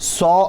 100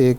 1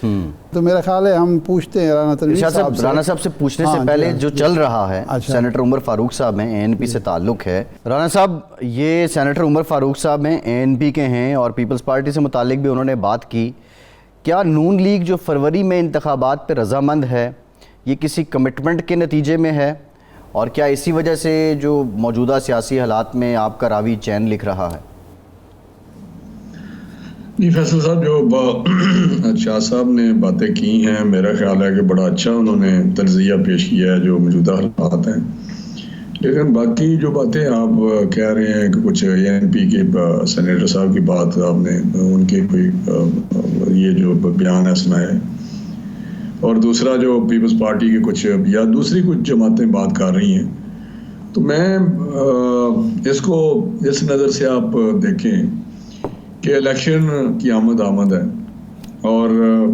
تو میرا خیال ہے ہم پوچھتے ہیں رانا تنویر صاحب سے. رانا صاحب سے پوچھنے سے پہلے جو چل رہا ہے, سینیٹر عمر فاروق صاحب ہیں, ANP سے تعلق ہے. رانا صاحب, یہ سینیٹر عمر فاروق صاحب ہیں, ANP کے ہیں, اور پیپلز پارٹی سے متعلق بھی انہوں نے بات کی. کیا نون لیگ جو فروری میں انتخابات پہ رضامند ہے, یہ کسی کمٹمنٹ کے نتیجے میں ہے, اور کیا اسی وجہ سے جو موجودہ سیاسی حالات میں آپ کا راوی چین لکھ رہا ہے؟ جی فیصل صاحب, جو شاہ صاحب نے باتیں کی ہیں, میرا خیال ہے کہ بڑا اچھا انہوں نے تجزیہ پیش کیا ہے جو موجودہ حالات ہیں. لیکن باقی جو باتیں آپ کہہ رہے ہیں کہ کچھ ANP کے سینیٹر صاحب کی بات آپ نے ان کے کوئی یہ جو بیان ہے سنائے, اور دوسرا جو پیپلز پارٹی کے کچھ یا دوسری کچھ جماعتیں بات کر رہی ہیں, تو میں اس کو اس نظر سے آپ دیکھیں کہ الیکشن کی آمد ہے, اور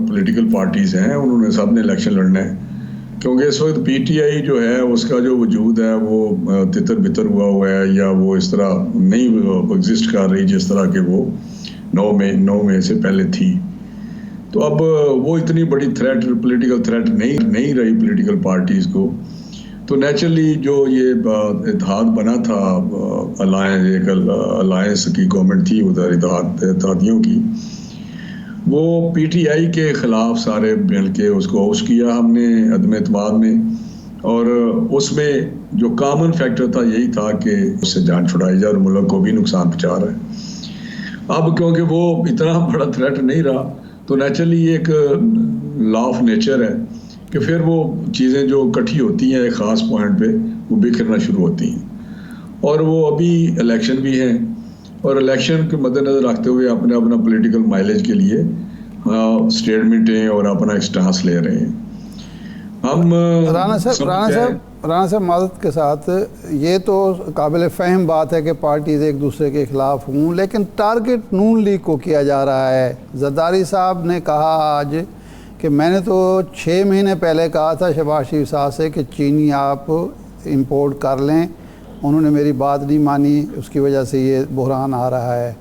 پولیٹیکل پارٹیز ہیں, انہوں نے سب نے الیکشن لڑنا ہے, کیونکہ اس وقت PTI جو ہے اس کا جو وجود ہے وہ تتر بتر ہوا ہے, یا وہ اس طرح نہیں ایگزسٹ کر رہی جس طرح کہ وہ 9 مئی سے پہلے تھی. تو اب وہ اتنی بڑی تھریٹ, پولیٹیکل تھریٹ نہیں رہی پولیٹیکل پارٹیز کو. تو نیچرلی جو یہ اتحاد بنا تھا, الائنس کی گورنمنٹ تھی ادھر اتحادیوں کی, وہ PTI کے خلاف سارے مل کے اس کو اوس کیا ہم نے عدم اعتماد میں, اور اس میں جو کامن فیکٹر تھا یہی تھا کہ اس سے جان چھڑائی جائے اور ملک کو بھی نقصان پہنچا رہا ہے. اب کیونکہ وہ اتنا بڑا تھریٹ نہیں رہا, تو نیچرلی ایک لا آف نیچر ہے کہ پھر وہ چیزیں جو اکٹھی ہوتی ہیں ایک خاص پوائنٹ پہ وہ بکھرنا شروع ہوتی ہیں. اور وہ ابھی الیکشن بھی ہیں, اور الیکشن کے مد نظر رکھتے ہوئے اپنا پولیٹیکل مائلیج کے لیے اسٹیٹمنٹیں اور اپنا ایک سٹانس لے رہے ہیں. ہم رانا صاحب معذرت کے ساتھ, یہ تو قابل فہم بات ہے کہ پارٹیز ایک دوسرے کے خلاف ہوں, لیکن ٹارگٹ نون لیگ کو کیا جا رہا ہے. زرداری صاحب نے کہا آج کہ میں نے تو 6 مہینے پہلے کہا تھا شہباز شریف صاحب سے کہ چینی آپ امپورٹ کر لیں, انہوں نے میری بات نہیں مانی, اس کی وجہ سے یہ بحران آ رہا ہے.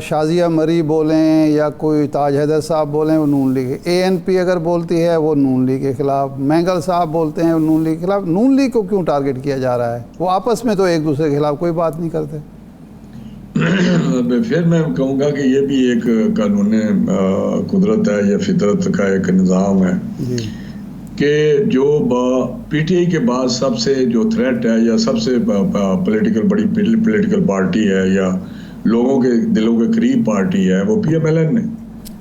شازیہ مری بولیں یا کوئی تاج حیدر صاحب بولیں وہ نون لیگ, ANP اگر بولتی ہے وہ نون لیگ کے خلاف, مینگل صاحب بولتے ہیں وہ نون لیگ کے خلاف. نون لیگ کو کیوں ٹارگٹ کیا جا رہا ہے؟ وہ آپس میں تو ایک دوسرے کے خلاف کوئی بات نہیں کرتے. پھر میں کہوں گا کہ یہ بھی ایک قانون قدرت ہے یا فطرت کا ایک نظام ہے کہ جو PTI کے بعد سب سے جو تھریٹ ہے یا سب سے بڑی پولیٹیکل پارٹی ہے یا لوگوں کے دلوں کے قریب پارٹی ہے وہ PMLN ہے.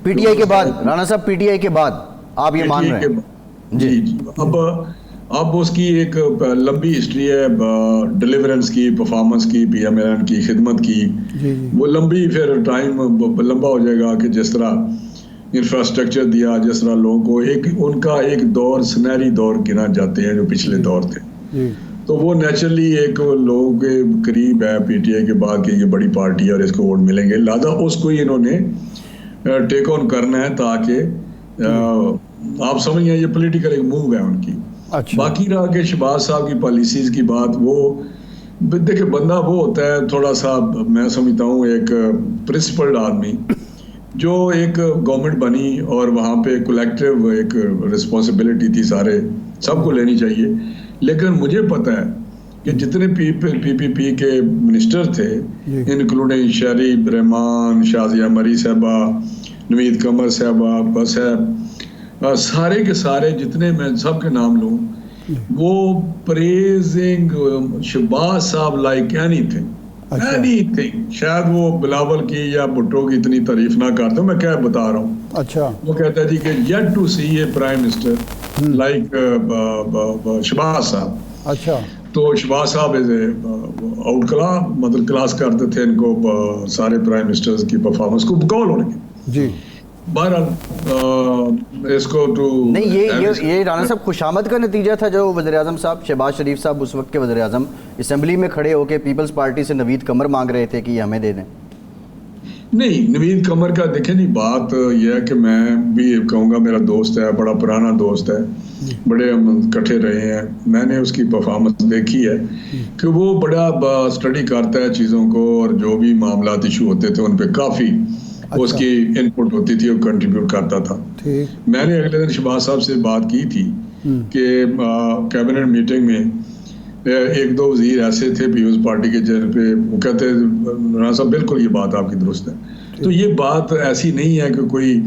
PTI کے بعد رانا صاحب, PTI کے بعد آپ یہ مان رہے ہیں؟ جی. اب اس کی ایک لمبی ہسٹری ہے ڈیلیورنس کی, پرفارمنس کی, PMLN کی خدمت کی. وہ لمبی پھر ٹائم لمبا ہو جائے گا کہ جس طرح انفراسٹرکچر دیا, جس طرح لوگوں کو ان کا ایک دور سنہری دور گنا جاتے ہیں جو پچھلے دور تھے. تو وہ نیچرلی ایک لوگوں کے قریب ہے PTI کے بعد کہ یہ بڑی پارٹی ہے اور اس کو ووٹ ملیں گے, لہٰذا اس کو ہی انہوں نے ٹیک آن کرنا ہے تاکہ آپ سمجھ گئے یہ پولیٹیکل ایک موو ہے ان کی. باقی رہا کہ شہباز صاحب کی پالیسیز کی بات, وہ دیکھیں بندہ وہ ہوتا ہے تھوڑا سا, میں سمجھتا ہوں ایک پرنسپلڈ آدمی جو ایک گورنمنٹ بنی اور وہاں پہ کولیکٹیو ایک رسپانسبلٹی تھی سارے سب کو لینی چاہیے. لیکن مجھے پتہ ہے کہ جتنے PPP کے منسٹر تھے انکلوڈنگ شہری رحمان, شازیہ مری صاحبہ, نوید قمر صاحبہ, بس ہے سارے کے سارے جتنے میں سب کے نام لوں, وہ پریزنگ شہباز صاحب لائک اینی تھنگ. شاید وہ بلاول کی یا بھٹو کی اتنی تعریف نہ کرتے, میں کیا بتا رہا ہوں. اچھا, وہ کہتا ہے جی کہ it to see a prime minister like Shahbaz صاحب. اچھا, تو شہباز صاحب آؤٹ مطلب کلاس کرتے تھے ان کو سارے پرائم منسٹرز کی پرفارمنس کو بقول ہونے کے. جی بہرحال اس کو تو نہیں, یہ رانا صاحب خوشامد کا نتیجہ تھا جو وزیر اعظم صاحب شہباز شریف صاحب اس وقت کے وزیر اعظم اسمبلی میں کھڑے ہو کے پیپلز پارٹی سے نوید قمر مانگ رہے تھے کہ یہ ہمیں دے دیں. نہیں, نوید قمر کا دیکھیں جی بات یہ ہے کہ میں بھی کہوں گا میرا دوست ہے, بڑا پرانا دوست ہے, بڑے ہم اکٹھے رہے ہیں. میں نے اس کی پرفارمنس دیکھی ہے کہ وہ بڑا اسٹڈی کرتا ہے چیزوں کو, اور جو بھی معاملات ایشو ہوتے تھے ان پہ کافی اس کی انپٹ ہوتی تھی اور کنٹریبیوٹ کرتا تھا. میں نے اگلے دن شہباز صاحب سے بات کی تھی کہ کیبنٹ میٹنگ میں ایک دو وزیر ایسے تھے پیپلز پارٹی کے جن پہ وہ کہتے رانا صاحب بالکل یہ بات آپ کی درست ہے. تو یہ بات ایسی نہیں ہے کہ کوئی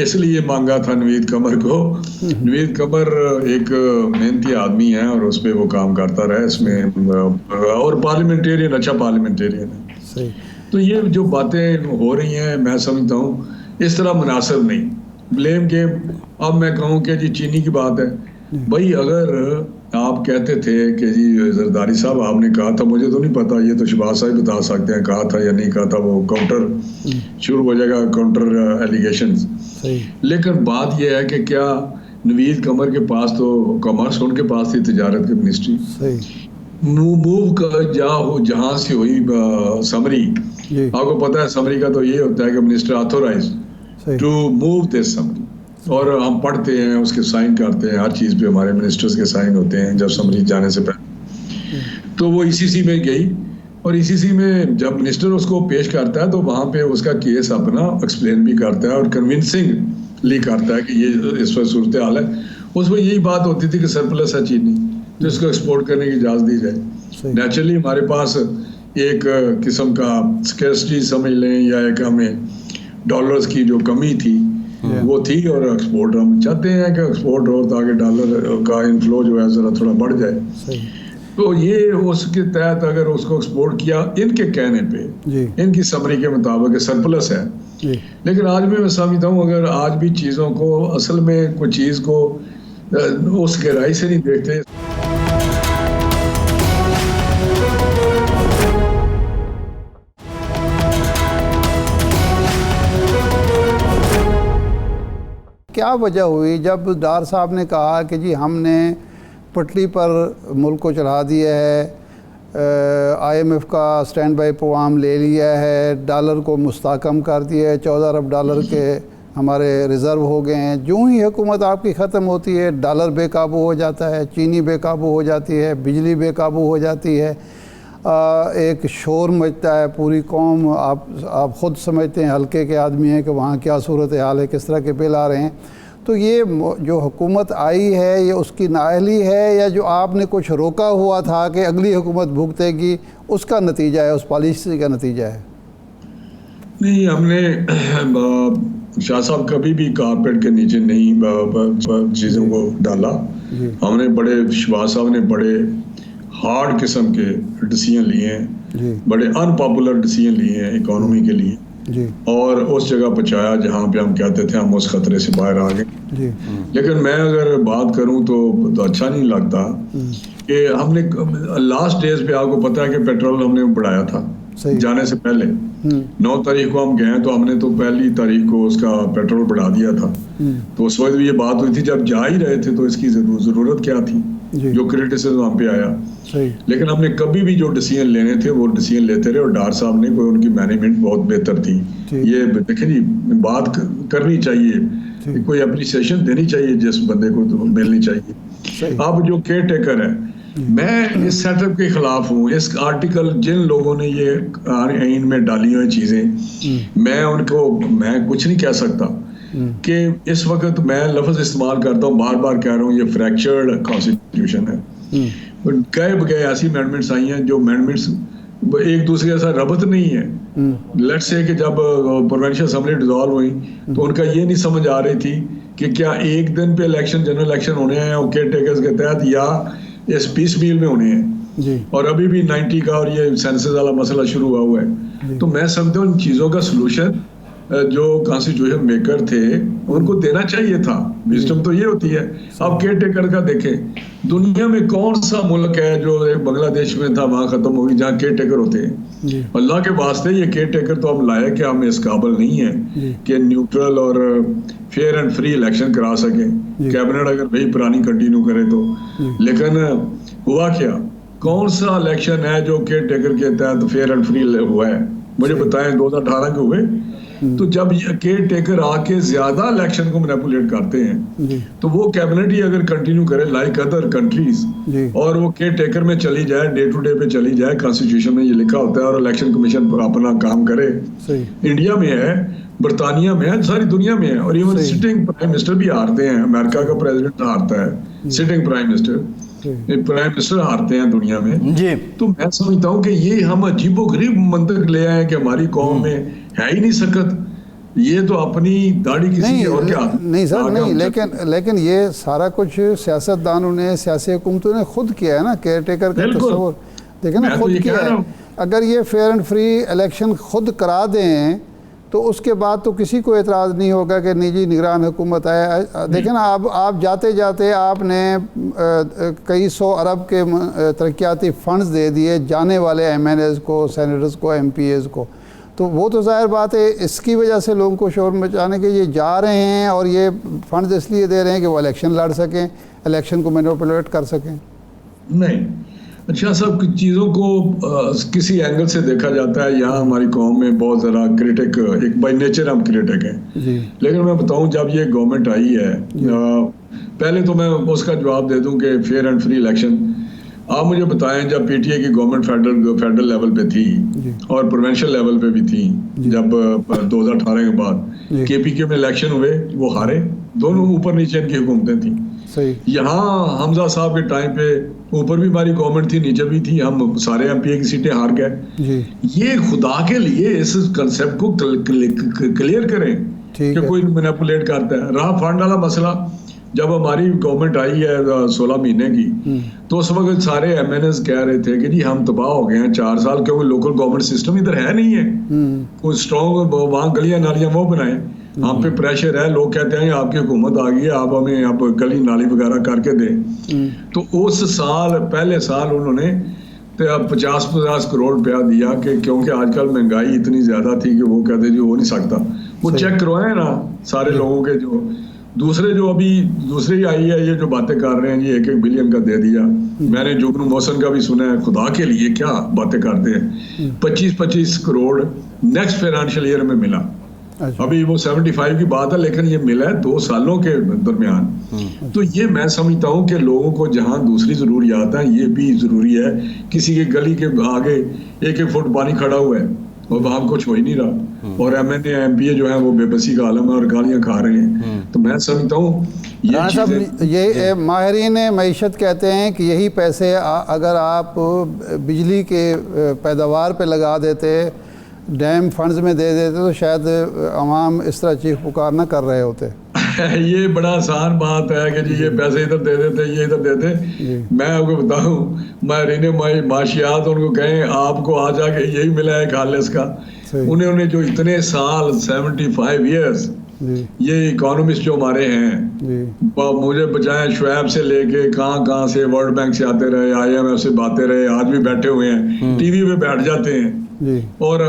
اس لیے مانگا تھا نوید قمر کو. نوید قمر ایک محنتی آدمی ہے اور اس پہ وہ کام کرتا رہا اس میں, اور پارلیمنٹیرین اچھا پارلیمنٹیرین ہے. تو یہ جو باتیں ہو رہی ہیں میں سمجھتا ہوں اس طرح مناسب نہیں. بلیم گیم اب میں کہوں کہ جی چینی کی بات ہے, بھائی اگر آپ کہتے تھے کہ جی زرداری صاحب آپ نے کہا تھا, مجھے تو نہیں پتا, یہ تو شہباز صاحب بتا سکتے ہیں کہا تھا یا نہیں کہا تھا, وہ کاؤنٹر شروع ہو جائے گا, کاؤنٹر ایلیگیشنز. لیکن بات یہ ہے کہ کیا نوید قمر کے پاس تو کامرس ان کے پاس تھی, تجارت کی منسٹری, موو جہاں سے ہوئی سمری. آپ کو پتا ہے سمری کا تو یہ ہوتا ہے کہ minister authorize to move this summary, اور ہم پڑھتے ہیں اس کے سائن کرتے ہیں, ہر چیز پہ ہمارے منسٹرز کے سائن ہوتے ہیں جب سمری جانے سے پہلے. تو وہ ECC میں گئی اور ECC میں جب منسٹر اس کو پیش کرتا ہے تو وہاں پہ اس کا کیس اپنا ایکسپلین بھی کرتا ہے اور کنونسنگلی کرتا ہے کہ یہ اس وقت صورتحال ہے. اس میں یہی بات ہوتی تھی کہ سرپلس ہے چینی تو اس کو ایکسپورٹ کرنے کی اجازت دی جائے. نیچرلی ہمارے پاس ایک قسم کا اسکیرسٹی سمجھ لیں یا ایک ہمیں ڈالرز کی جو کمی تھی وہ تھی, اور ایکسپورٹ ہم چاہتے ہیں کہ ایکسپورٹ ہو تاکہ ڈالر کا انفلو جو ہے ذرا تھوڑا بڑھ جائے. تو یہ اس کے تحت اگر اس کو ایکسپورٹ کیا ان کے کہنے پہ, ان کی سمری کے مطابق سرپلس ہے. لیکن آج بھی میں سمجھتا ہوں اگر آج بھی چیزوں کو اصل میں کوئی چیز کو اس گہرائی سے نہیں دیکھتے. کیا وجہ ہوئی جب ڈار صاحب نے کہا کہ جی ہم نے پٹلی پر ملک کو چڑھا دیا ہے, IMF کا سٹینڈ بائی پروگرام لے لیا ہے, ڈالر کو مستحکم کر دیا ہے, 14 ارب ڈالر کے ہمارے ریزرو ہو گئے ہیں. جو ہی حکومت آپ کی ختم ہوتی ہے ڈالر بے قابو ہو جاتا ہے, چینی بے قابو ہو جاتی ہے, بجلی بے قابو ہو جاتی ہے, ایک شور مچتا ہے, پوری قوم آپ خود سمجھتے ہیں ہلکے کے آدمی ہیں کہ وہاں کیا صورتحال ہے, کس طرح کے بل آ رہے ہیں. تو یہ جو حکومت آئی ہے یہ اس کی نااہلی ہے یا جو آپ نے کچھ روکا ہوا تھا کہ اگلی حکومت بھگتے گی اس کا نتیجہ ہے, اس پالیسی کا نتیجہ ہے؟ نہیں, ہم نے شاہ صاحب کبھی بھی کارپیٹ کے نیچے نہیں چیزوں کو ڈالا. ہم نے شہباز صاحب نے بڑے ہارڈ قسم کے ڈیسیژن لیے ہیں, بڑے ان پاپولر ڈیسیژن لیے ہیں اکانومی کے لیے, اور اس جگہ پہنچایا جہاں پہ ہم کہتے تھے ہم اس خطرے سے باہر آ گئے. لیکن میں اگر بات کروں تو اچھا نہیں لگتا کہ ہم نے لاسٹ ڈیز پہ آپ کو پتا ہے کہ پیٹرول ہم نے بڑھایا تھا جانے سے پہلے. 9 تاریخ کو ہم گئے تو ہم نے تو پہلی تاریخ کو اس کا پیٹرول بڑھا دیا تھا. تو اس وقت بھی یہ بات ہوئی تھی جب جا ہی رہے تھے تو اس کی ضرورت کیا تھی, جو کریٹیسزم ہم پہ آیا. لیکن ہم نے کبھی بھی جو ڈیسیژن لینے تھے وہ ڈیسیژن لیتے رہے, اور ڈار صاحب نے کوئی ان کی مینجمنٹ بہت بہتر تھی. یہ دیکھیں جی بات کرنی چاہیے, کوئی اپریسیشن دینی چاہیے جس بندے کو تو ملنی چاہیے. اب جو کیئر ٹیکر ہے, میں اس سیٹ اپ کے خلاف ہوں. اس آرٹیکل جن لوگوں نے یہ آئین میں ڈالی ہوئی چیزیں, میں ان کو میں کچھ نہیں کہہ سکتا کہ اس وقت میں لفظ استعمال کرتا ہوں, بار بار کہہ رہا ہوں, یہ فریکچرڈ کانسٹیٹیوشن ہے. گئے بگئے ایسی امینڈمنٹس آئی ہیں جو امینڈمنٹس ایک دوسرے کے ساتھ ربط نہیں ہے. لیٹ سے کہ جب پروونشل اسمبلی ڈیزالو ہوئی تو ان کا یہ نہیں سمجھ آ رہی تھی کہ کیا ایک دن پہ الیکشن جنرل الیکشن ہونے ہیں اور کیئر ٹیکرز کے تحت, یا اس پیس میل میں ہونے ہیں. اور ابھی بھی 90 کا اور یہ سینسس والا مسئلہ شروع ہوا ہے. تو میں سمجھتا ہوں ان چیزوں کا سلوشن جو کانسٹیٹیوشن میکر تھے ان کو دینا چاہیے تھا. وزڈم تو یہ ہوتی ہے. اب کیئر ٹیکر کا دیکھیں, دنیا میں کون سا ملک ہے جو بنگلہ دیش میں تھا وہاں ختم ہوگی جہاں کیئر ٹیکر ہوتے ہیں. اللہ کے واسطے یہ کیئر ٹیکر تو ہم لائے کہ ہم اس قابل نہیں ہیں کہ نیوٹرل اور فیئر اینڈ فری الیکشن کرا سکیں. کیبنٹ اگر وہی پرانی کنٹینیو کرے تو. لیکن ہوا کیا, کون سا الیکشن ہے جو کیئر ٹیکر کے تحت فیئر اینڈ فری ہوا ہے؟ مجھے بتائیں. 2018 کے ہوئے. تو جب کیئر ٹیکر آ کے زیادہ الیکشن کو مینیپولیٹ کرتے ہیں تو وہ کیبنٹ ہی اگر کنٹینیو کرے لائک ادر کنٹریز, اور وہ کیئر ٹیکر میں چلی جائے, ڈے ٹو ڈے پہ چلی جائے, کانسٹیٹیوشن میں یہ لکھا ہوتا ہے, اور الیکشن کمیشن اپنا کام کرے. انڈیا میں ہے برطانیہ میں ہے, ساری دنیا میں ہے, اور ایون سٹنگ پرائم منسٹر بھی ہارتے ہیں. امریکہ کا پریزیڈنٹ ہارتا ہے, سٹنگ پرائم منسٹر ہارتے ہیں دنیا میں. تو میں سمجھتا ہوں کہ یہ ہم عجیب و غریب منطق لے آئے کہ ہماری قوم میں ہے ہی نہیں سکت, یہ تو اپنی داڑھی کسی اور کیا. نہیں سر نہیں, لیکن یہ سارا کچھ سیاست دانوں نے, سیاسی حکومتوں نے خود کیا ہے نا, کیئر ٹیکر کا تصور دیکھیں نا, خود کیا ہے. اگر یہ فیئر اینڈ فری الیکشن خود کرا دیں تو اس کے بعد تو کسی کو اعتراض نہیں ہوگا کہ نہیں جی نگران حکومت آئے. دیکھیں نا, آپ جاتے جاتے آپ نے کئی 100 ارب کے ترقیاتی فنڈز دے دیے جانے والے ایم این ایز کو, سینیٹرز کو, ایم پی ایز کو. تو وہ تو ظاہر بات ہے اس کی وجہ سے لوگوں کو شور مچانے کے یہ جا رہے ہیں, اور یہ فنڈز اس لیے دے رہے ہیں کہ وہ الیکشن لڑ سکیں, الیکشن کو مینوپولیٹ کر سکیں. نہیں اچھا سب چیزوں کو کسی اینگل سے دیکھا جاتا ہے. یہاں ہماری قوم میں بہت ذرا کرٹک, ایک بائی نیچر ہم کرٹک ہیں, لیکن میں بتاؤں جب یہ گورنمنٹ آئی ہے, پہلے تو میں اس کا جواب دے دوں کہ فیئر اینڈ فری الیکشن آپ مجھے بتائیں جب پی ٹی اے کی گورنمنٹ فیڈرل لیول پہ تھی اور پروونشل لیول پہ بھی تھی, جب 2018 کے بعد کے پی کے میں الیکشن ہوئے وہ ہارے, دونوں اوپر نیچے ان کی حکومتیں تھیں. یہاں حمزہ صاحب کے ٹائم پہ اوپر بھی ہماری گورنمنٹ تھی, نیچے بھی تھی, ہم سارے ایم پی اے کی سیٹیں ہار گئے. یہ خدا کے لیے اس کنسیپٹ کو کلیئر کریں کہ کوئی مینیپولیٹ کرتا ہے. رہا فنڈ والا مسئلہ, جب ہماری گورنمنٹ آئی ہے 16 مہینے کی, تو اس وقت سارے ایم این ایز کہہ رہے تھے کہ جی ہم تباہ ہو گئے ہیں 4 سال, کیونکہ لوکل گورنمنٹ سسٹم ادھر ہے نہیں ہے, کوئی اسٹرانگ وہاں گلیاں نالیاں وہ بنائیں. ہم پہ پریشر ہے, لوگ کہتے ہیں آپ کی حکومت آ گئی ہے, آپ ہمیں آپ گلی نالی وغیرہ کر کے دیں. تو اس سال پہلے سال انہوں نے 50 کروڑ روپیہ دیا, کہ کیونکہ آج کل مہنگائی اتنی زیادہ تھی کہ وہ کہتے جی ہو نہیں سکتا. وہ چیک کروائیں نا سارے لوگوں کے, جو ابھی دوسری آئی ہے یہ جو باتیں کر رہے ہیں جی 1-1 بلین کا دے دیا. میں نے جگنو موسن کا بھی سنا ہے, خدا کے لیے کیا باتیں کرتے ہیں. 25 کروڑ نیکسٹ فائنانشل ایئر میں ملا. ابھی وہ 75 کی بات ہے, لیکن یہ ملا ہے 2 سالوں کے درمیان. تو یہ میں سمجھتا ہوں کہ لوگوں کو جہاں دوسری ضروریات ہیں یہ بھی ضروری ہے. کسی کے گلی کے آگے 1-1 فٹ پانی کھڑا ہوا ہے اور وہاں کچھ ہو ہی نہیں رہا, اور M N A M P A جو ہیں وہ بے بسی کا عالم ہے اور گالیاں کھا رہے ہیں. تو میں سمجھتا ہوں یہ ماہرین معیشت کہتے ہیں کہ یہی پیسے اگر آپ بجلی کے پیداوار پہ لگا دیتے, ڈیم فنڈز میں دے دیتے, تو شاید عوام اس طرح چیخ پکار نہ کر رہے ہوتے. یہ بڑا آسان بات ہے کہ جی یہ پیسے ادھر دے دیتے, یہ ادھر دیتے. میں آپ کو بتاؤں, ماہرین معاشیات ان کو کہیں آپ کو آ جا کے یہی ملا ہے خالص کا. انہوں نے جو اتنے سال 75 ایئرس یہ اکانومسٹ جو ہمارے ہیں, مجھے بچائیں شعیب سے لے کے کہاں سے, ورلڈ بینک سے آتے رہے, آئی ایم ایف سے باتیں رہے, آج بھی بیٹھے ہوئے ہیں, ٹی وی پہ بیٹھ جاتے ہیں اور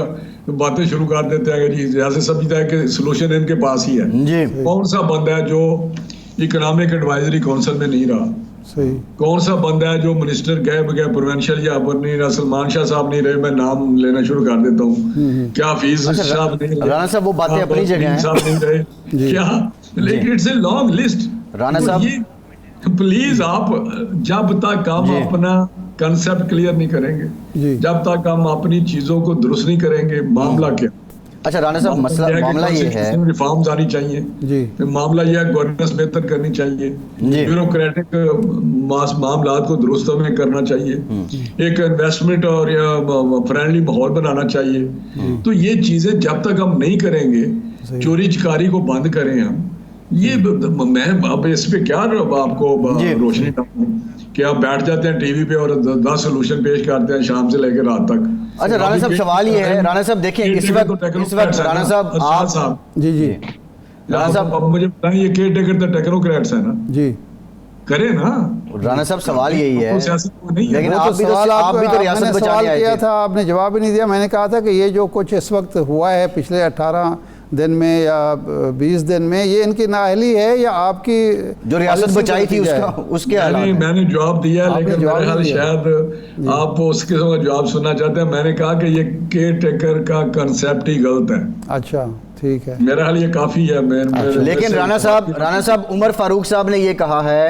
باتیں شروع کر دیتے ہیں کہ جی جیسے سمجھتا ہے کہ سلوشن ان کے پاس ہی ہے. کون سا بندہ ہے جو اکنامک ایڈوائزری کونسل میں نہیں رہا؟ کون سا بندہ ہے جو منسٹر گئے بغیر پروونشل یا نہیں رہا؟ سلمان شاہ صاحب نہیں رہے, میں نام لینا شروع کر دیتا ہوں. کیا حفیظ صاحب نہیں رہے, رانا صاحب وہ باتیں اپنی جگہ ہیں, صاحب نہیں رہے کیا, لیکن it's a long list. Rana صاحب پلیز آپ جب تک ہم اپنا کنسپٹ کلیئر نہیں کریں گے, جب تک ہم اپنی چیزوں کو درست نہیں کریں گے, معاملہ کیا. اچھا رانا صاحب معاملہ یہ ہے, ریفارمز آنی چاہیے. معاملہ یہ ہے گورننس بہتر کرنی چاہیے, بیوروکریٹک معاملات کو درست میں کرنا چاہیے, ایک انویسٹمنٹ اور فرینڈلی ماحول بنانا چاہیے. تو یہ چیزیں جب تک ہم نہیں کریں گے, چوری چکاری کو بند کریں ہم, یہ میں اب اس پہ کیا آپ کو روشنی ڈالوں کہ آپ بیٹھ جاتے ہیں ٹی وی پہ اور 10 سولوشن پیش کرتے ہیں شام سے لے کے رات تک. اچھا رانا صاحب سوال یہ ہے, رانا صاحب دیکھیں اس وقت رانا صاحب آپ رانا صاحب اب مجھے بتائیں یہ کیئر ٹیکر تو ٹیکنوکریٹس ہیں نا, کرے نا. رانا صاحب سوال یہی ہے, لیکن آپ بھی تو ریاست بچانے آئے تھے. آپ نے جواب ہی نہیں دیا. میں نے کہا تھا کہ یہ جو کچھ اس وقت ہوا ہے پچھلے 18 دن میں یا 20 دن میں, یہ ان کی نااہلی ہے یا آپ کی جو ریاست بچائی تھی اس کے حالات؟ میں نے جواب دیا, لیکن میرے خیال شاید آپ اس قسم کا جواب سننا چاہتے ہیں. میں نے کہا کہ یہ کیئر ٹیکر کا کنسیپٹ ہی غلط ہے. اچھا ٹھیک ہے, میرا خیال یہ کافی ہے. لیکن رانا صاحب عمر فاروق صاحب نے یہ کہا ہے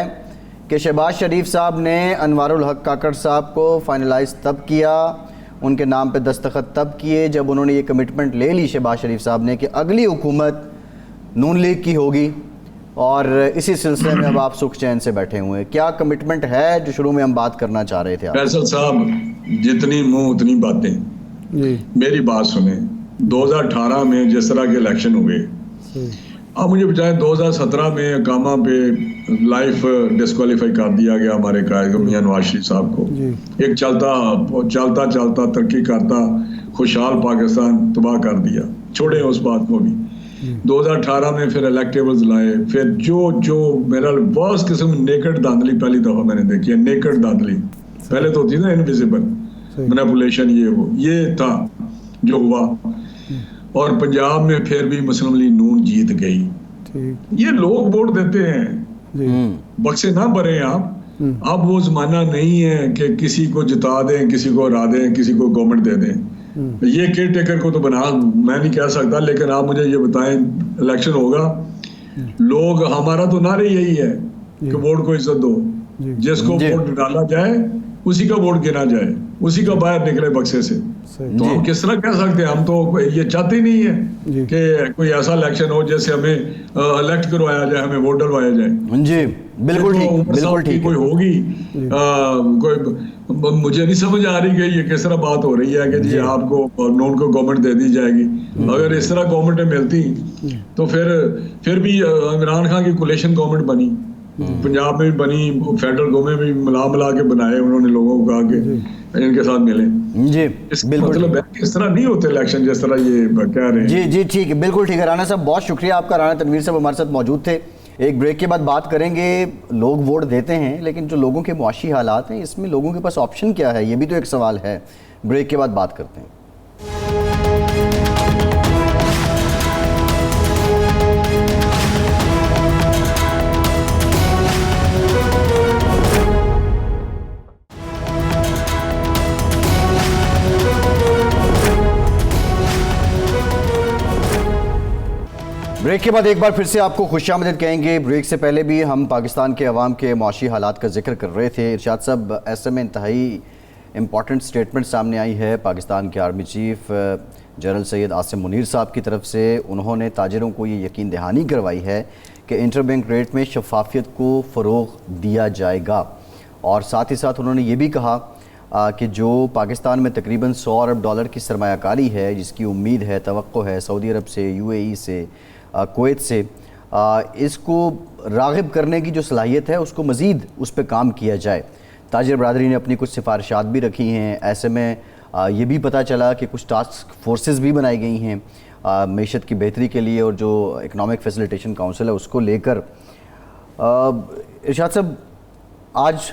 کہ شہباز شریف صاحب نے انوار الحق کاکڑ صاحب کو فائنلائز تب کیا ان کے نام پہ دستخط تب کیے جب انہوں نے یہ کمٹمنٹ لے لی شہباز شریف صاحب نے کہ اگلی حکومت نون لیگ کی ہوگی، اور اسی سلسلے میں اب آپ سکھ چین سے بیٹھے ہوئے ہیں. کیا کمٹمنٹ ہے جو شروع میں ہم بات کرنا چاہ رہے تھے؟ فیصل صاحب جتنی منہ اتنی باتیں. میری بات سنیں، 2018 میں جس طرح کے الیکشن ہوئے، اب مجھے بچائیں 2017 میں اقامہ پہ لائف ڈسکوالیفائی کر دیا گیا ہمارے قائد میاں نواز شریف صاحب کو. ایک چلتا ترقی کرتا خوشحال پاکستان تباہ کر دیا. چھوڑیں اس بات کو بھی. 2018 میں پھر الیکٹیبلز لائے، پھر جو میرا بہت قسم نیکڈ دھاندلی پہلی دفعہ میں نے دیکھی ہے. نیکڈ دھاندلی پہلے تو ہوتی نا انویزیبل مینیپولیشن، یہ تھا جو ہوا. اور پنجاب میں پھر بھی مسلم لیگ نون جیت گئی. یہ لوگ ووٹ دیتے ہیں، بکسے نہ بھریں آپ. اب وہ زمانہ نہیں ہے کہ کسی کو جتا دیں، کسی کو ہرا دیں، کسی کو گورنمنٹ دے دیں. یہ کیئر ٹیکر کو تو بنا میں نہیں کہہ سکتا، لیکن آپ مجھے یہ بتائیں الیکشن ہوگا، لوگ ہمارا تو نعرہ یہی ہے کہ ووٹ کو عزت دو. جس کو ووٹ ڈالا جائے اسی کا ووٹ گنا جائے، اسی کا باہر نکلے بکسے سے. تو ہم کس طرح کہہ سکتے ہیں؟ ہم تو یہ چاہتے ہی نہیں ہے کہ کوئی ایسا الیکشن ہو جیسے ہمیں الیکٹ کروایا جائے، ہمیں ووٹ ڈلوایا جائے. جی بالکل ٹھیک. کوئی ہوگی کوئی، مجھے نہیں سمجھ آ رہی کہ یہ کس طرح بات ہو رہی ہے کہ جی آپ کو نون کو گورنمنٹ دے دی جائے گی. اگر اس طرح گورنمنٹیں ملتی تو پھر بھی عمران خان کی کولیشن گورنمنٹ بنی، پنجاب میں بھی بنی، فیڈرل گورنمنٹ بھی ملا کے بنائے انہوں نے، لوگوں کو کہا کہ ان کے ساتھ ملیں. جی مطلب اس طرح نہیں ہوتے الیکشن جس طرح یہ کہہ رہے ہیں. جی ٹھیک ہے، بالکل ٹھیک ہے. رانا صاحب بہت شکریہ آپ کا. رانا تنویر صاحب ہمارے ساتھ موجود تھے. ایک بریک کے بعد بات کریں گے. لوگ ووٹ دیتے ہیں لیکن جو لوگوں کے معاشی حالات ہیں اس میں لوگوں کے پاس آپشن کیا ہے، یہ بھی تو ایک سوال ہے. بریک کے بعد بات کرتے ہیں. بریک کے بعد ایک بار پھر سے آپ کو خوش آمدید کہیں گے. بریک سے پہلے بھی ہم پاکستان کے عوام کے معاشی حالات کا ذکر کر رہے تھے. ارشاد صاحب، ایسے میں انتہائی امپورٹنٹ سٹیٹمنٹ سامنے آئی ہے پاکستان کے army chief general Syed Asim Munir صاحب کی طرف سے. انہوں نے تاجروں کو یہ یقین دہانی کروائی ہے کہ انٹر بینک ریٹ میں شفافیت کو فروغ دیا جائے گا، اور ساتھ ہی ساتھ انہوں نے یہ بھی کہا کہ جو پاکستان میں تقریباً 100 ارب ڈالر کی سرمایہ کاری ہے جس کی امید ہے، توقع ہے سعودی عرب سے، UAE سے، کویت سے، اس کو راغب کرنے کی جو صلاحیت ہے اس کو مزید اس پہ کام کیا جائے. تاجر برادری نے اپنی کچھ سفارشات بھی رکھی ہیں. ایسے میں یہ بھی پتہ چلا کہ کچھ ٹاسک فورسز بھی بنائی گئی ہیں معیشت کی بہتری کے لیے، اور جو اکنامک فیسیلیٹیشن کونسل ہے اس کو لے کر. ارشاد صاحب، آج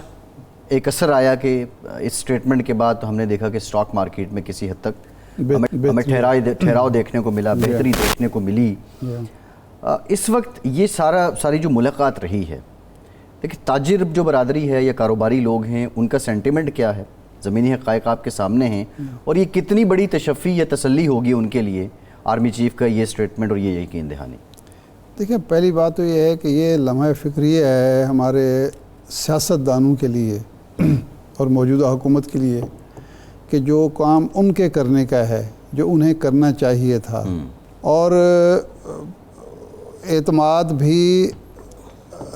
ایک اثر آیا کہ اس سٹیٹمنٹ کے بعد ہم نے دیکھا کہ اسٹاک مارکیٹ میں کسی حد تک ہمیں ٹھہراؤ دیکھنے کو ملا، بہتری دیکھنے کو ملی. اس وقت یہ ساری جو ملاقات رہی ہے، لیکن تاجر جو برادری ہے یا کاروباری لوگ ہیں ان کا سینٹیمنٹ کیا ہے؟ زمینی حقائق آپ کے سامنے ہیں، اور یہ کتنی بڑی تشفی یا تسلی ہوگی ان کے لیے آرمی چیف کا یہ سٹیٹمنٹ اور یہ یقین دہانی؟ دیکھیں، پہلی بات تو یہ ہے کہ یہ لمحہ فکری ہے ہمارے سیاستدانوں کے لیے اور موجودہ حکومت کے لیے کہ جو کام ان کے کرنے کا ہے، جو انہیں کرنا چاہیے تھا، اور اعتماد بھی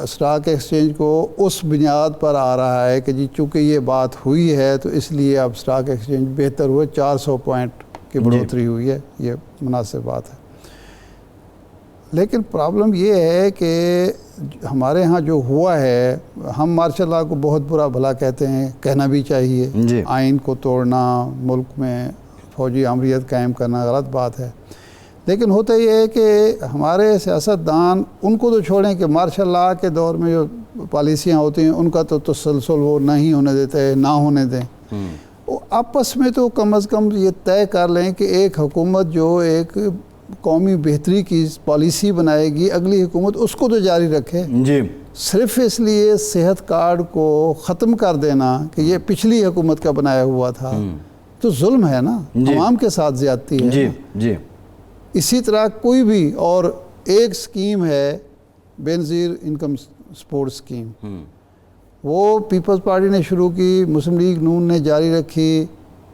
اسٹاک ایکسچینج کو اس بنیاد پر آ رہا ہے کہ جی چونکہ یہ بات ہوئی ہے تو اس لیے اب اسٹاک ایکسچینج بہتر ہوئے، 400 پوائنٹ کی بڑھوتری ہوئی ہے، یہ مناسب بات ہے. لیکن پرابلم یہ ہے کہ ہمارے ہاں جو ہوا ہے، ہم مارشل لاء کو بہت برا بھلا کہتے ہیں، کہنا بھی چاہیے. آئین کو توڑنا، ملک میں فوجی آمریت قائم کرنا غلط بات ہے. لیکن ہوتا یہ ہے کہ ہمارے سیاستدان ان کو تو چھوڑیں کہ مارشل لاء کے دور میں جو پالیسیاں ہوتی ہیں ان کا تو تسلسل وہ نہیں ہونے دیتے، نہ ہونے دیں. آپس میں تو کم از کم یہ طے کر لیں کہ ایک حکومت جو ایک قومی بہتری کی پالیسی بنائے گی، اگلی حکومت اس کو تو جاری رکھے. صرف اس لیے صحت کارڈ کو ختم کر دینا کہ یہ پچھلی حکومت کا بنایا ہوا تھا تو ظلم ہے نا، عوام کے ساتھ زیادتی ہے. اسی طرح کوئی بھی اور ایک سکیم ہے بے نظیر انکم سپورٹ سکیم، وہ پیپلز پارٹی نے شروع کی، مسلم لیگ نون نے جاری رکھی،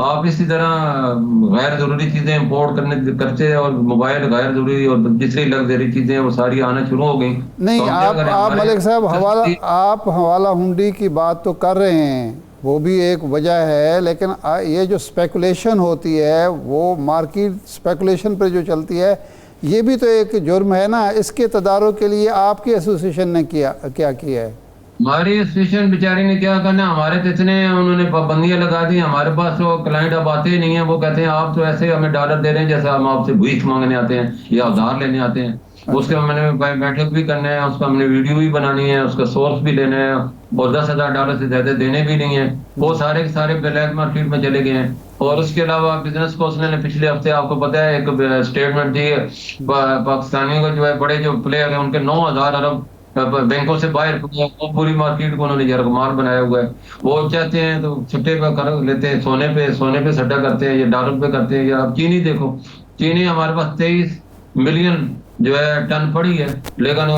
آپ اسی طرح غیر ضروری چیزیں امپورٹ کرتے اور موبائل غیر ضروری اور دوسری لگژری چیزیں وہ ساری آنا شروع ہو گئیں. نہیں آپ ملک صاحب آپ حوالہ ہنڈی کی بات تو کر رہے ہیں، وہ بھی ایک وجہ ہے، لیکن یہ جو اسپیکولیشن ہوتی ہے وہ مارکیٹ اسپیکولیشن پہ جو چلتی ہے یہ بھی تو ایک جرم ہے نا. اس کے تدارک کے لیے آپ کی ایسوسیشن نے کیا ہے؟ ہماری ایسوسیشن بیچاری نے کیا کرنا، ہمارے تو اتنے انہوں نے پابندیاں لگا دی. ہمارے پاس تو کلائنٹ اب آتے ہی نہیں ہیں، وہ کہتے ہیں آپ تو ایسے ہمیں ڈالر دے رہے ہیں جیسے ہم آپ سے بھیک مانگنے آتے ہیں یا ادھار لینے آتے ہیں. اس کے ہم نے بیٹھک بھی کرنا ہے، اس کا ہم نے ویڈیو بھی بنانی ہے، اس کا سورس بھی لینا ہے اور $10,000 سے زیادہ دینے بھی نہیں ہیں. وہ سارے کے سارے بلیک مارکیٹ میں چلے گئے ہیں. اور اس کے علاوہ بزنس کونسل نے پچھلے ہفتے آپ کو پتا ہے ایک اسٹیٹمنٹ دی ہے، پاکستانیوں کا جو ہے بڑے جو پلیئر ہیں ان کے 9,000 ارب بینکوں سے باہر وہ پوری مارکیٹ کو انہوں نے یرغمال بنایا ہوا ہے. وہ چاہتے ہیں تو چھٹے پہ کر لیتے ہیں، سونے پہ سٹا کرتے ہیں یا ڈالر پہ کرتے ہیں. یا اب چینی دیکھو، چینی ہمارے پاس 23 ملین جو ہے ٹن پڑی ہے، لیکن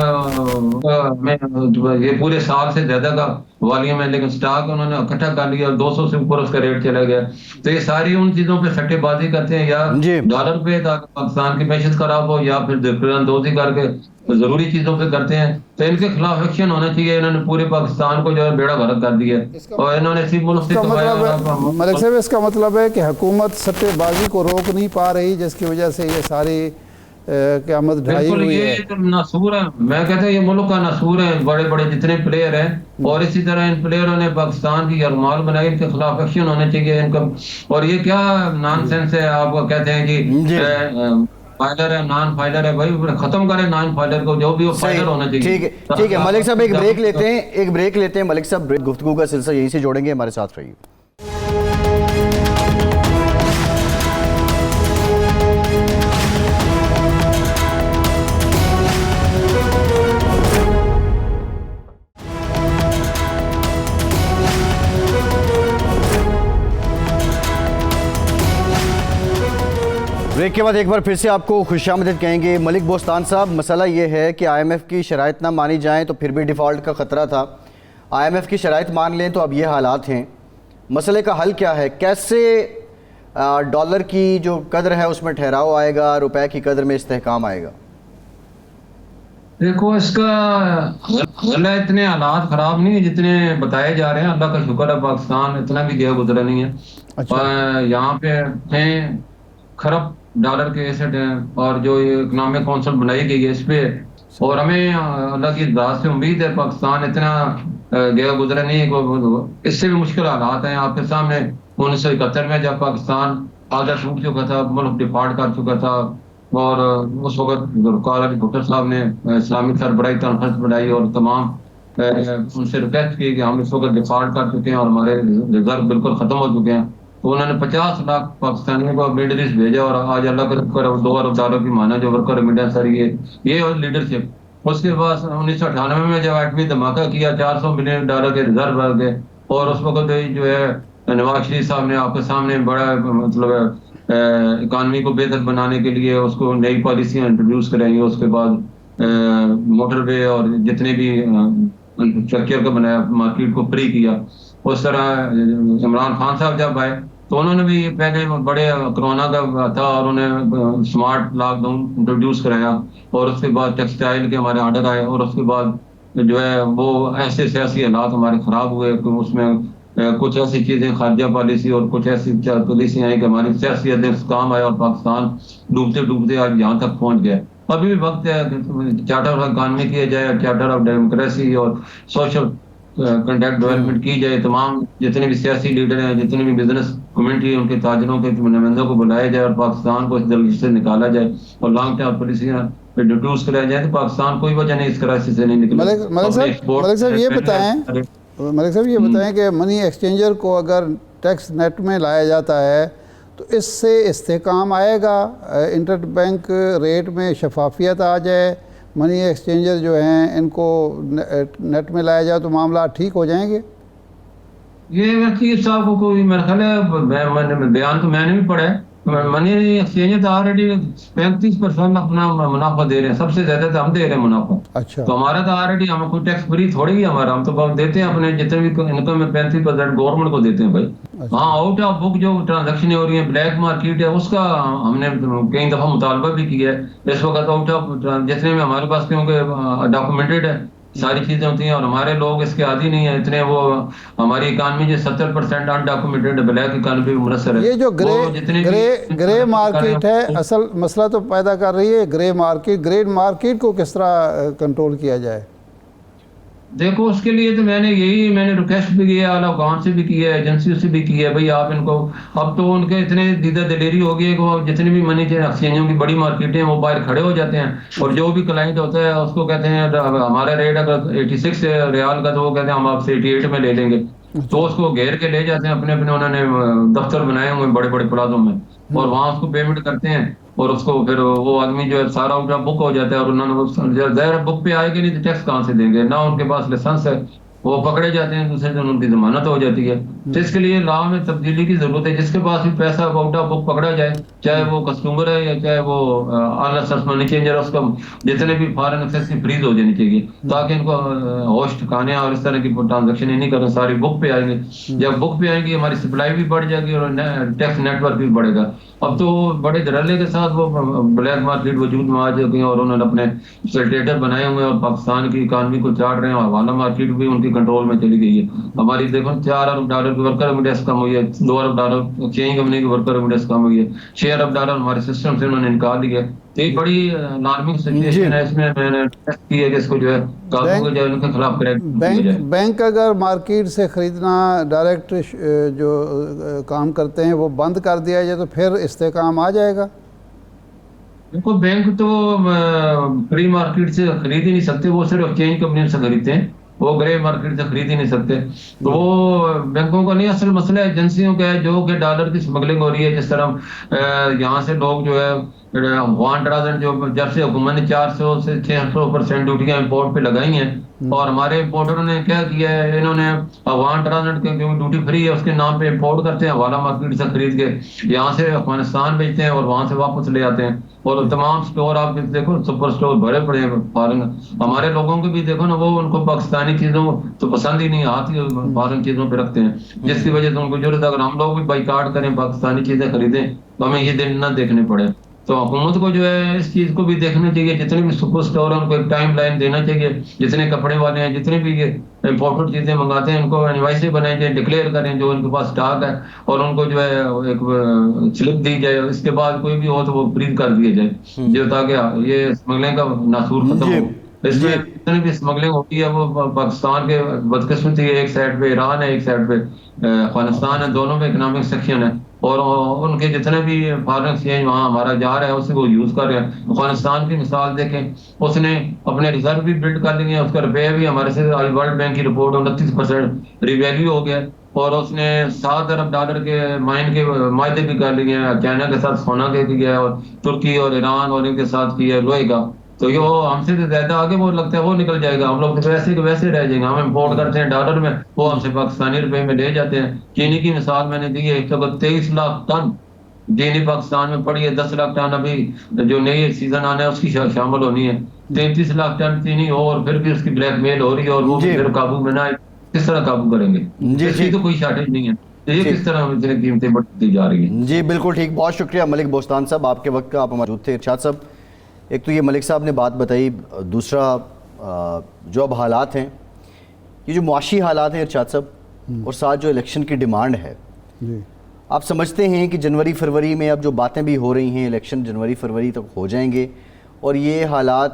یہ پورے سال سے زیادہ کا والیوم ہے، لیکن سٹاک انہوں نے اکٹھا کر لیا اور 200 سے اوپر اس کا ریٹ چلا گیا. تو یہ ساری ان چیزوں پہ سٹے بازی کرتے ہیں، یا ڈالر پہ تاکہ پاکستان کی معیشت خراب ہو، یا پھر اندوزی کر کے ضروری چیزوں پہ کرتے ہیں. تو ان کے خلاف ایکشن ہونا چاہیے. انہوں نے پورے پاکستان کو جو ہے بیڑا غرق کر دیا اور انہوں نے اسی ملک سے ملک صاحب اس کا مطلب ہے کہ حکومت سٹے بازی کو روک نہیں پا رہی، جس کی وجہ سے یہ ساری قیامت ڈھائی ہوئی ہے. یہ ناسور ہے، میں کہتا ہوں یہ ملک کا ناسور ہے. بڑے بڑے جتنے پلیئر ہیں اور اسی طرح ان پلیئروں نے پاکستان کی یرغمال بنائی، ان کے خلاف ایکشن ہونے چاہیے ان کا. اور یہ کیا نان سینس ہے آپ کو کہتے ہیں جی فائلر ہے نان فائلر ہے، بھائی ختم کریں نان فائلر کو، جو بھی وہ فائلر ہونا چاہیے. ٹھیک ہے ملک صاحب، ایک بریک لیتے ہیں ملک صاحب. گفتگو کا سلسلہ یہیں سے جوڑیں گے، ہمارے ساتھ رہیے. بریک کے بعد ایک بار پھر سے آپ کو خوش آمدید کہیں گے. ملک بوستان صاحب، مسئلہ یہ ہے کہ IMF کی شرائط نہ مانی جائیں تو پھر بھی ڈیفالٹ کا خطرہ تھا. IMF کی شرائط مان لیں تو اب یہ حالات ہیں. مسئلے کا حل کیا ہے؟ کیسے ڈالر کی جو قدر ہے اس میں ٹھہراؤ آئے گا، روپے کی قدر میں استحکام آئے گا؟ دیکھو اس کا حل ہے، اتنے حالات خراب نہیں جتنے بتائے جا رہے ہیں. اللہ کا شکر ہے پاکستان اتنا بھی گیا گزرا نہیں ہے. یہاں پہ ہیں خرب ڈالر کے ایسٹ ہیں اور جو اکنامک کونسل بنائی گئی ہے اس پہ، اور ہمیں اللہ کی ذات سے امید ہے پاکستان اتنا گیا گزرا نہیں ہے. اس سے بھی مشکل حالات ہیں آپ کے سامنے. 1971 میں جب پاکستان آدھا ٹوٹ چکا تھا، ملک ڈیفالٹ کر چکا تھا، اور اس وقت ذوالفقار علی بھٹو صاحب نے اسلامک سربراہی کانفرنس بنائی اور تمام ان سے ریکویسٹ کی کہ ہم اس وقت ڈیفالٹ کر چکے ہیں اور ہمارے ریزرو بالکل ختم ہو چکے ہیں. تو انہوں نے 50 لاکھ پاکستانیوں کو مڈل ایسٹ بھیجا اور آج اللہ کا شکر ہے $2 ارب کی مانا جو ورکر ریمیڈنس یہ لیڈرشپ. اس کے بعد 1998 میں جب ایٹمی دھماکہ کیا، $400 ملین کے ریزرو بڑھ گئے، اور اس وقت جو ہے نواز شریف صاحب نے آپ کے سامنے بڑا مطلب اکانومی کو بہتر بنانے کے لیے اس کو نئی پالیسیاں انٹروڈیوس کرائیں. اس کے بعد موٹر وے اور جتنے بھی اسٹرکچر کا بنایا، مارکیٹ کو فری کیا. اس طرح عمران خان صاحب جب آئے تو انہوں نے بھی پہلے بڑے کرونا کا تھا اور انہوں نے سمارٹ لاک ڈاؤن انٹروڈیوس کرایا، اور اس کے بعد ٹیکسٹائل کے ہمارے آرڈر آئے، اور اس کے بعد جو ہے وہ ایسے سیاسی حالات ہمارے خراب ہوئے کہ اس میں کچھ ایسی چیزیں خارجہ پالیسی اور کچھ ایسی پالیسیاں آئیں کہ ہماری سیاسی کام آیا اور پاکستان ڈوبتے ڈوبتے آج یہاں تک پہنچ گیا. ابھی بھی وقت ہے کہ چارٹر آف اکانومی کیا جائے، چارٹر آف ڈیموکریسی اور سوشل کنٹیکٹ ڈیولپمنٹ کی جائے. تمام جتنے بھی سیاسی لیڈر ہیں، جتنے بھی بزنس کمیونٹی ان کے تاجروں کے نمائندوں کو بلایا جائے اور پاکستان کو اس دلچسپی سے نکالا جائے اور لانگ ٹرم پالیسیاں انٹروڈیوس کرایا جائے. تو پاکستان کوئی وجہ نہیں اس کرائسس سے نہیں نکلا. ملک صاحب یہ بتائیں کہ منی ایکسچینجر کو اگر ٹیکس نیٹ میں لایا جاتا ہے تو اس سے استحکام آئے گا، انٹر بینک ریٹ میں شفافیت آ جائے، منی ایکسچینجر جو ہیں ان کو نیٹ میں لایا جائے تو معاملات ٹھیک ہو جائیں گے؟ یہ وکیل صاحب کو کوئی میرا خیال ہے بیان تو میں نے بھی پڑھا ہے منی ایکسچینج تو آلریڈی 35% اپنا منافع دے رہے ہیں، سب سے زیادہ تو ہم دے رہے ہیں منافع. اچھا تو ہمارا تو آلریڈی ہم کوئی ٹیکس فری تھوڑی ہے ہمارا، ہم تو دیتے ہیں اپنے جتنے بھی انکم میں 35% گورنمنٹ کو دیتے ہیں بھائی. ہاں آؤٹ آف بک جو ٹرانزیکشن ہو رہی ہے، بلیک مارکیٹ ہے، اس کا ہم نے کئی دفعہ مطالبہ بھی کیا ہے. اس وقت آؤٹ آف جتنے میں ہمارے پاس کیونکہ ڈاکومنٹڈ ہے ساری چیزیں ہوتی ہیں، اور ہمارے لوگ اس کے عادی نہیں ہیں اتنے. وہ ہماری اکانومی جو 70% انڈاکومنٹڈ بلیک اکانومی منحصر ہے. یہ جو وہ جتنے بھی گرے مارکیٹ ہے اصل مسئلہ تو پیدا کر رہی ہے گرے مارکیٹ کو کس طرح کنٹرول کیا جائے؟ دیکھو اس کے لیے تو میں نے ریکویسٹ بھی کیا ہے، اعلیٰ حکام سے بھی کیا ہے، ایجنسیوں سے بھی کیا ہے. بھائی آپ ان کو، اب تو ان کے اتنے دیدہ دلیری ہو گئی ہے کہ وہ جتنے بھی منی ایکسچینجوں کی بڑی مارکیٹیں ہیں وہ باہر کھڑے ہو جاتے ہیں، اور جو بھی کلائنٹ ہوتا ہے اس کو کہتے ہیں ہمارا ریٹ اگر 86 ریال کا تو وہ کہتے ہیں ہم آپ سے 88 میں لے لیں گے. تو اس کو گھیر کے لے جاتے ہیں اپنے انہوں نے دفتر بنائے ہوئے بڑے بڑے پلازوں میں، اور وہاں اس کو پیمنٹ کرتے ہیں، اور اس کو پھر وہ آدمی جو ہے سارا اٹھا بک ہو جاتا ہے. اور انہوں نے ظاہر بک پہ آئے گی نہیں تو ٹیکس کہاں سے دیں گے، نہ ان کے پاس لائسنس ہے، وہ پکڑے جاتے ہیں، دوسرے دن ان کی ضمانت ہو جاتی ہے. تو اس کے لیے لا میں تبدیلی کی ضرورت ہے. جس کے پاس بھی پیسہ آؤٹ آف بک پکڑا جائے، چاہے وہ کسٹمر ہے یا چاہے وہ آنلائسنس منی چینجر، اس کا جتنے بھی فارن ایکسیس کی فریز ہو جانی چاہیے تاکہ ان کو ہوش ٹھکانے اور اس طرح کی ٹرانزیکشن ہی نہیں کریں، ساری بک پہ آئیں گے. جب بک پہ آئیں گی ہماری سپلائی بھی بڑھ جائے گی اور ٹیکس نیٹ ورک بھی بڑھے گا. اب تو بڑے دھڑلے کے ساتھ وہ بلیک مارکیٹ وجود میں آ چکی ہیں اور انہوں نے اپنے فیسیلیٹیٹر بنائے ہوئے ہیں اور پاکستان کی اکانومی کو چاٹ رہے ہیں. حوالہ مارکیٹ بھی ان کی کنٹرول میں چلی گئی ہے. ہماری دیکھو $4 ارب کی ورکر ریمیڈنس کم ہوئی ہے، $2 ارب ایکسچینج کمپنی کی ورکر ریمیڈنس کم ہوئی ہے، $6 ارب ہمارے سسٹم سے انہوں نے نکال لیا ہے. تو یہ بڑی الارمنگ سچویشن ہے. اس میں میں نے ٹیسٹ کی ہے کہ اس کو جو ہے قابو کے جو ان کے خلاف کیا جائے. بینک اگر مارکیٹ سے خریدنا ڈائریکٹ جو کام کرتے ہیں وہ بند کر دیا جائے تو پھر استحکام آ جائے گا؟ دیکھو بینک تو فری مارکیٹ سے خرید ہی نہیں سکتے، وہ صرف ایکسچینج کمپنیوں سے خریدتے ہیں، وہ گرے مارکیٹ سے خرید ہی نہیں سکتے. تو وہ بینکوں کا نہیں، اصل مسئلہ ایجنسیوں کا ہے جو کہ ڈالر کی سمگلنگ ہو رہی ہے. جس طرح یہاں سے لوگ جو ہے وان ٹرازن جو جب سے حکومت نے 400 سے 600% ڈیوٹیاں امپورٹ پہ لگائی ہیں، اور ہمارے امپورٹروں نے کیا کیا ہے، انہوں نے وان ٹرازن کے جو ڈیوٹی فری ہے اس کے نام پہ امپورٹ کرتے ہیں، حوالہ مارکیٹ سے خرید کے یہاں سے افغانستان بھیجتے ہیں اور وہاں سے واپس لے آتے ہیں. اور تمام سٹور آپ دیکھو سپر سٹور بڑے بڑے فارن، ہمارے لوگوں کو بھی دیکھو نا، وہ ان کو پاکستانی چیزوں تو پسند ہی نہیں، ہاتھ ہی فارن چیزوں پہ رکھتے ہیں، جس کی وجہ سے ان کو ضرورت ہے اگر ہم لوگ بھی بائیکاٹ کریں پاکستانی چیزیں خریدیں تو ہمیں یہ دن نہ دیکھنے پڑے. تو حکومت کو جو ہے اس چیز کو بھی دیکھنا چاہیے، جتنے بھی سپر سٹور ہیں ان کو ایک ٹائم لائن دینا چاہیے. جتنے کپڑے والے ہیں، جتنے بھی امپورٹڈ چیزیں منگاتے ہیں، ان کو انوائسیں بنائیں جائیں، ڈکلیئر کریں جو ان کے پاس اسٹاک ہے، اور ان کو جو ہے ایک سلپ دی جائے. اس کے بعد کوئی بھی ہو تو وہ فریز کر دیے جائے جو تاکہ یہ اسمگلنگ کا ناسور ختم ہو. اس میں جتنی بھی اسمگلنگ ہوتی ہے وہ پاکستان کے بدقسمتی ہے، ایک سائڈ پہ ایران ہے، ایک سائڈ پہ افغانستان ہے، دونوں میں اکنامک سیکشن ہے، اور ان کے جتنے بھی فارن ایکسچینج وہاں ہمارا جا رہا ہے اسے وہ یوز کر رہے ہیں. افغانستان کی مثال دیکھیں، اس نے اپنے ریزرو بھی بلڈ کر لیے ہیں، اس کا روپیہ بھی ہمارے سے ورلڈ بینک کی رپورٹ 29% ریویلیو ہو گیا، اور اس نے $7 ارب کے مائن کے معاہدے بھی کر لیے ہیں، چائنا کے ساتھ سونا کے کیا ہے، اور ترکی اور ایران اور ان کے ساتھ کیا ہے لوہے کا. تو یہ ہم سے زیادہ آگے وہ لگتا ہے وہ نکل جائے گا، ہم لوگ تو ویسے کے ویسے رہ جائیں گے. ہم امپورٹ کرتے ہیں ڈالر میں، وہ ہم سے پاکستانی روپے میں لے جاتے ہیں. چینی کی مثال میں نے دی ہے، اس وقت 23 لاکھ ٹن چینی پاکستان میں پڑی ہے، 10 لاکھ ٹن ابھی جو نئی سیزن آنا ہے اس کی شامل ہونی ہے. 33 لاکھ ٹن چینی ہو اور پھر بھی اس کی بلیک میل ہو رہی ہے، اور وہ بھی پھر قابو میں نہ آئے، کس طرح قابو کریں گے؟ اس کی تو کوئی شارٹیج نہیں ہے. یہ کس طرح اتنی قیمتیں بڑھتی جا رہی ہیں؟ جی بالکل ٹھیک، بہت شکریہ ملک بوستان صاحب، آپ کے وقت کا آپ موجود تھے. ارشاد صاحب، ایک تو یہ ملک صاحب نے بات بتائی، دوسرا جو اب حالات ہیں، یہ جو معاشی حالات ہیں ارشاد صاحب، اور ساتھ جو الیکشن کی ڈیمانڈ ہے، آپ سمجھتے ہیں کہ جنوری فروری میں اب جو باتیں بھی ہو رہی ہیں الیکشن جنوری فروری تک ہو جائیں گے، اور یہ حالات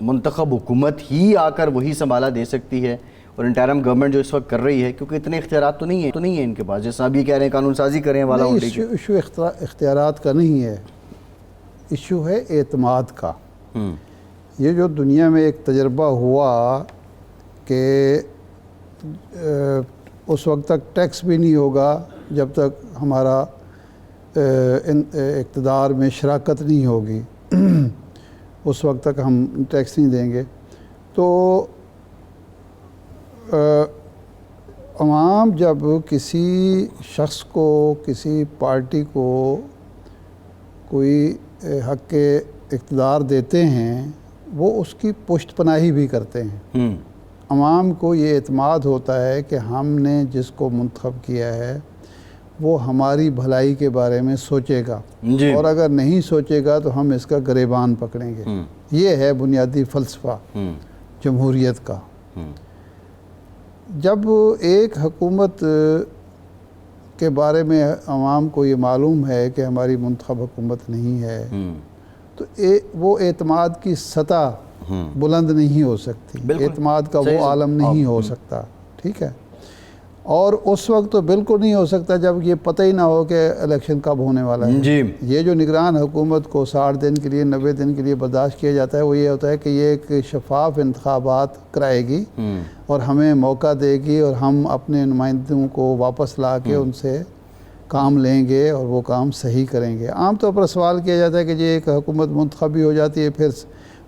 منتخب حکومت ہی آ کر وہی سنبھالا دے سکتی ہے، اور انٹرم گورنمنٹ جو اس وقت کر رہی ہے، کیونکہ اتنے اختیارات تو نہیں ہیں ان کے پاس، جیسا ابھی کہہ رہے ہیں قانون سازی کریں والا ہونے کی. ایشو اختیارات کا نہیں ہے، ایشو ہے اعتماد کا. یہ جو دنیا میں ایک تجربہ ہوا کہ اس وقت تک ٹیکس بھی نہیں ہوگا جب تک ہمارا اقتدار میں شراکت نہیں ہوگی، اس وقت تک ہم ٹیکس نہیں دیں گے. تو عوام جب کسی شخص کو، کسی پارٹی کو کوئی حق کے اقتدار دیتے ہیں وہ اس کی پشت پناہی بھی کرتے ہیں۔ عوام کو یہ اعتماد ہوتا ہے کہ ہم نے جس کو منتخب کیا ہے وہ ہماری بھلائی کے بارے میں سوچے گا، اور اگر نہیں سوچے گا تو ہم اس کا گریبان پکڑیں گے۔ یہ ہے بنیادی فلسفہ جمہوریت کا۔ جب ایک حکومت کے بارے میں عوام کو یہ معلوم ہے کہ ہماری منتخب حکومت نہیں ہے تو وہ اعتماد کی سطح بلند نہیں ہو سکتی، اعتماد کا وہ عالم نہیں ہو سکتا، ٹھیک ہے۔ اور اس وقت تو بالکل نہیں ہو سکتا جب یہ پتہ ہی نہ ہو کہ الیکشن کب ہونے والا ہے۔ یہ جو نگران حکومت کو 60 دن کے لیے 90 دن کے لیے برداشت کیا جاتا ہے وہ یہ ہوتا ہے کہ یہ ایک شفاف انتخابات کرائے گی اور ہمیں موقع دے گی اور ہم اپنے نمائندوں کو واپس لا کے ان سے کام لیں گے اور وہ کام صحیح کریں گے۔ عام طور پر سوال کیا جاتا ہے کہ یہ ایک حکومت منتخب بھی ہو جاتی ہے پھر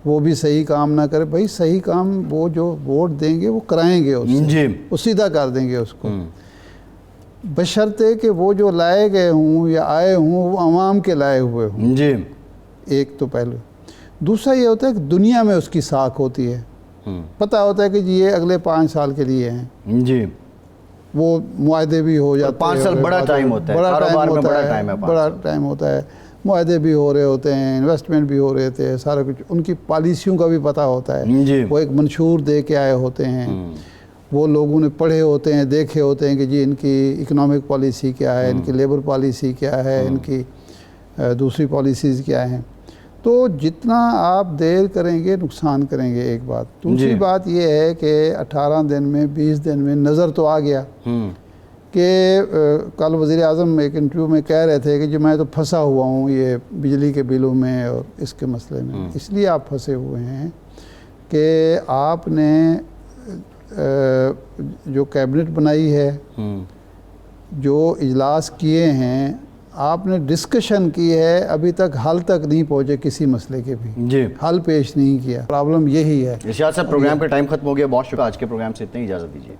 وہ بھی صحیح کام نہ کرے۔ بھائی صحیح کام وہ جو ووٹ دیں گے وہ کرائیں گے، وہ سیدھا کر دیں گے اس کو، بشرطے کہ وہ جو لائے گئے ہوں یا آئے ہوں وہ عوام کے لائے ہوئے ہوں۔ ایک تو پہلے۔ دوسرا یہ ہوتا ہے کہ دنیا میں اس کی ساکھ ہوتی ہے، پتہ ہوتا ہے کہ جی یہ اگلے 5 سال کے لیے ہیں۔ وہ معاہدے بھی ہو جاتے ہیں، 5 سال بڑا ٹائم ہوتا ہے، کاروبار میں بڑا ٹائم ہوتا ہے، معاہدے بھی ہو رہے ہوتے ہیں، انویسٹمنٹ بھی ہو رہے تھے، سارا کچھ ان کی پالیسیوں کا بھی پتہ ہوتا ہے۔ وہ ایک منشور دے کے آئے ہوتے ہیں، وہ لوگوں نے پڑھے ہوتے ہیں، دیکھے ہوتے ہیں کہ جی ان کی اکنامک پالیسی کیا ہے، ان کی لیبر پالیسی کیا ہے، ان کی دوسری پالیسیز کیا ہیں۔ تو جتنا آپ دیر کریں گے نقصان کریں گے، ایک بات۔ دوسری بات یہ ہے کہ 18 دن میں 20 دن میں نظر تو آ گیا کہ کل وزیر اعظم ایک انٹرویو میں کہہ رہے تھے کہ جی میں تو پھنسا ہوا ہوں یہ بجلی کے بلوں میں اور اس کے مسئلے میں۔ اس لیے آپ پھنسے ہوئے ہیں کہ آپ نے جو کیبنٹ بنائی ہے، جو اجلاس کیے ہیں، آپ نے ڈسکشن کی ہے، ابھی تک حل تک نہیں پہنچے کسی مسئلے کے بھی، حل پیش نہیں کیا۔ پرابلم یہی ہے۔ ارشاد صاحب پروگرام کا ٹائم ختم ہو گیا، بہت شکریہ، آج کے پروگرام سے اتنی اجازت دیجیے۔